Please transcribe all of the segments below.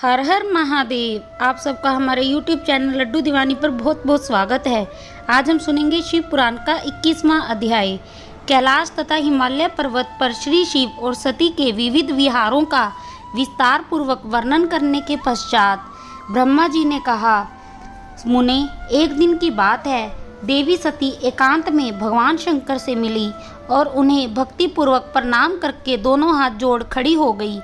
हर हर महादेव। आप सबका हमारे YouTube चैनल लड्डू दीवानी पर बहुत बहुत स्वागत है। आज हम सुनेंगे शिव पुराण का 21वां अध्याय। कैलाश तथा हिमालय पर्वत पर श्री शिव और सती के विविध विहारों का विस्तार पूर्वक वर्णन करने के पश्चात ब्रह्मा जी ने कहा, मुने, एक दिन की बात है। देवी सती एकांत में भगवान शंकर से मिली और उन्हें भक्ति पूर्वक प्रणाम करके दोनों हाथ जोड़ खड़ी हो गई।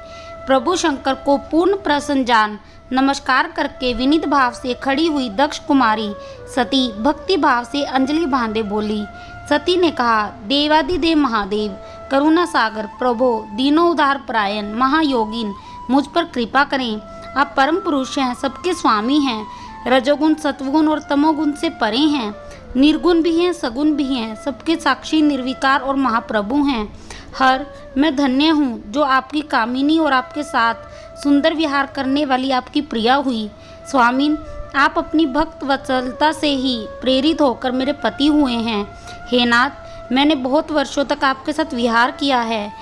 प्रभु शंकर को पूर्ण प्रसन्न जान नमस्कार करके विनीत भाव से खड़ी हुई दक्ष कुमारी सती भक्ति भाव से अंजलि बांधे बोली। सती ने कहा, देवादिदेव महादेव, करुणा सागर प्रभो, दीनों उद्धार परायण महायोगिन, मुझ पर कृपा करें। आप परम पुरुष हैं, सबके स्वामी हैं, रजोगुण सत्वगुण और तमोगुण से परे हैं, निर्गुण भी हैं सगुण भी हैं, सबके साक्षी निर्विकार और महाप्रभु हैं। मैं धन्य हूँ जो आपकी कामिनी और आपके साथ सुंदर विहार करने वाली आपकी प्रिया हुई। स्वामीन, आप अपनी भक्त वत्सलता से ही प्रेरित होकर मेरे पति हुए हैं। हे नाथ, मैंने बहुत वर्षों तक आपके साथ विहार किया है।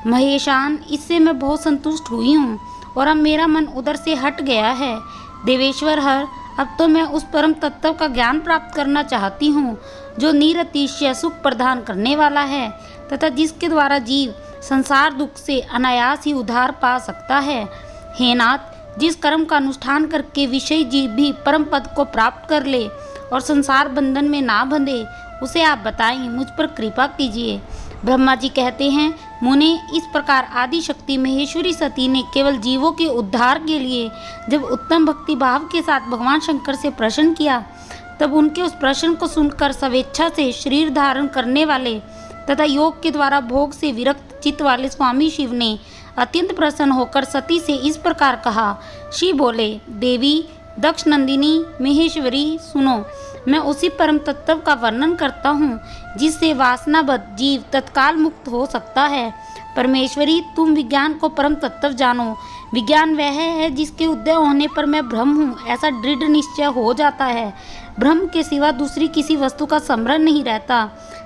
महेशान, इससे मैं बहुत संतुष्ट हुई हूँ और अब मेरा मन उधर से हट गया है। देवेश्वर हर, अब तो मैं उस परम तत्व का ज्ञान प्राप्त करना चाहती हूँ जो निरतिशय सुख प्रदान करने वाला है तथा जिसके द्वारा जीव संसार दुख से अनायास ही उद्धार पा सकता है। हे नाथ, जिस कर्म का अनुष्ठान करके विषय जीव भी परम पद को प्राप्त कर ले और संसार बंधन में ना बंधे, उसे आप बताएं, मुझ पर कृपा कीजिए। ब्रह्मा जी कहते हैं, मुने, इस प्रकार आदि शक्ति महेश्वरी सती ने केवल जीवों के उद्धार के लिए जब उत्तम भक्ति भाव के साथ भगवान शंकर से प्रश्न किया, तब उनके उस प्रश्न को सुनकर स्वेच्छा से शरीर धारण करने वाले तथा योग के द्वारा भोग से विरक्त चित्त वाले स्वामी शिव ने अत्यंत प्रसन्न होकर सती से इस प्रकार कहा। शिव बोले, देवी दक्ष नंदिनी महेश्वरी, सुनो, मैं उसी परम तत्व का वर्णन करता हूँ जिससे वासनाबद्ध जीव तत्काल मुक्त हो सकता है। परमेश्वरी, तुम विज्ञान को परम तत्व जानो। विज्ञान वह है जिसके उदय होने पर मैं ब्रह्म हूँ ऐसा दृढ़ निश्चय हो जाता है। ब्रह्म के सिवा दूसरी किसी वस्तु का स्मरण नहीं रहता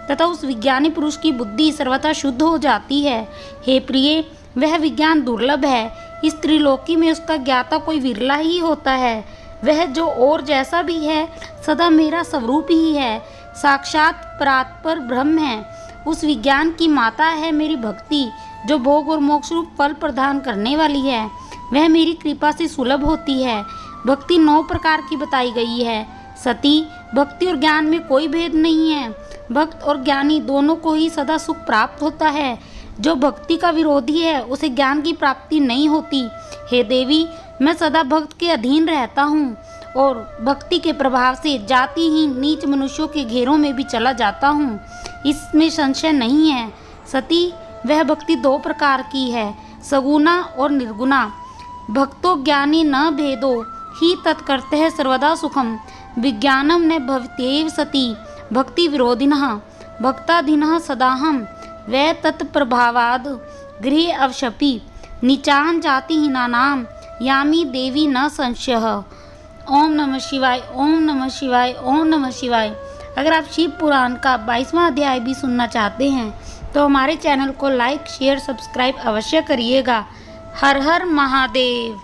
तथा उस विज्ञानी पुरुष की बुद्धि सर्वथा शुद्ध हो जाती है। हे प्रिय, वह विज्ञान दुर्लभ है। इस त्रिलोकी में उसका ज्ञाता कोई विरला ही होता है। वह जो और जैसा भी है, सदा मेरा स्वरूप ही है, साक्षात परात्पर ब्रह्म है। उस विज्ञान की माता है मेरी भक्ति, जो भोग और मोक्ष रूप फल प्रदान करने वाली है। वह मेरी कृपा से सुलभ होती है। भक्ति 9 प्रकार की बताई गई है। सती, भक्ति और ज्ञान में कोई भेद नहीं है। भक्त और ज्ञानी दोनों को ही सदा सुख प्राप्त होता है। जो भक्ति का विरोधी है उसे ज्ञान की प्राप्ति नहीं होती। हे देवी, मैं सदा भक्त के अधीन रहता हूँ और भक्ति के प्रभाव से जातिहीन नीच मनुष्यों के घेरों में भी चला जाता हूँ, इसमें संशय नहीं है। सती, वह भक्ति 2 प्रकार की है, सगुना और निर्गुणा। भक्तो ज्ञानी न भेदो ही तत्कर्ते है सर्वदा सुखम, विज्ञानम न भवत्येव सती भक्ति विरोधिनः भक्ताधीनः सदाहम वै तत्प्रभावाद गृहे अवशपि नीचान जातिहीनानाम यामी देवी न संशयः। ओम नमः शिवाय, ओम नमः शिवाय, ओम नमः शिवाय। अगर आप शिव पुराण का 22वां अध्याय भी सुनना चाहते हैं तो हमारे चैनल को लाइक शेयर सब्सक्राइब अवश्य करिएगा। हर हर महादेव।